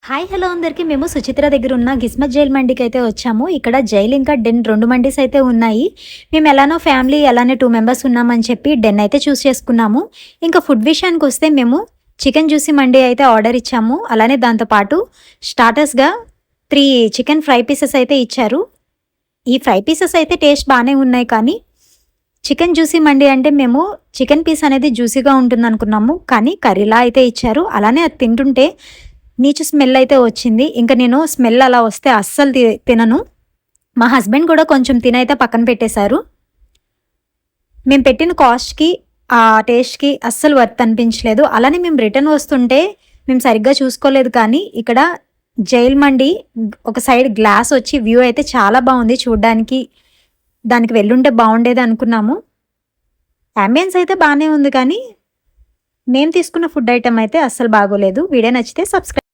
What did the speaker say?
Hi hello అందరికీ మేము సుచిత్ర దగ్గర ఉన్న గిస్మత్ జైల్ మండికి అయితే వచ్చాము. ఇక్కడ జైల్ ఇంకా డెన్ 2 మండీస్ అయితే ఉన్నాయి. మేము ఎలానో ఫ్యామిలీ అలానే 2 మెంబర్స్ ఉన్నామని చెప్పి డెన్ అయితే చూస్ చేసుకున్నాము. ఇంకా ఫుడ్ విషయానికి వస్తే మేము చికెన్ జ్యూసీ మండీ అయితే ఆర్డర్ ఇచ్చాము. అలానే దాంతోపాటు స్టార్టర్స్గా 3 చికెన్ ఫ్రై పీసెస్ అయితే ఇచ్చారు. ఈ ఫ్రై పీసెస్ అయితే టేస్ట్ బాగానే ఉన్నాయి, కానీ చికెన్ జ్యూసీ మండీ అంటే మేము చికెన్ పీస్ అనేది జ్యూసీగా ఉంటుంది అనుకున్నాము, కానీ కర్రీలా అయితే ఇచ్చారు. అలానే అది తింటుంటే నీచు స్మెల్ అయితే వచ్చింది. ఇంకా నేను స్మెల్ అలా వస్తే అస్సలు తినను. మా హస్బెండ్ కూడా కొంచెం తినైతే పక్కన పెట్టేశారు. మేము పెట్టిన కాస్ట్కి ఆ టేస్ట్కి అస్సలు వర్త్ అనిపించలేదు. అలానే మేము రిటర్న్ వస్తుంటే మేము సరిగ్గా చూసుకోలేదు, కానీ ఇక్కడ జైల్ మండి ఒక సైడ్ గ్లాస్ వచ్చి వ్యూ అయితే చాలా బాగుంది చూడడానికి. దానికి వెళ్ళుంటే బాగుండేది అనుకున్నాము. అంబియన్స్ అయితే బాగానే ఉంది, కానీ మేము తీసుకున్న ఫుడ్ ఐటమ్ అయితే అస్సలు బాగోలేదు. వీడియో నచ్చితే సబ్స్క్రైబ్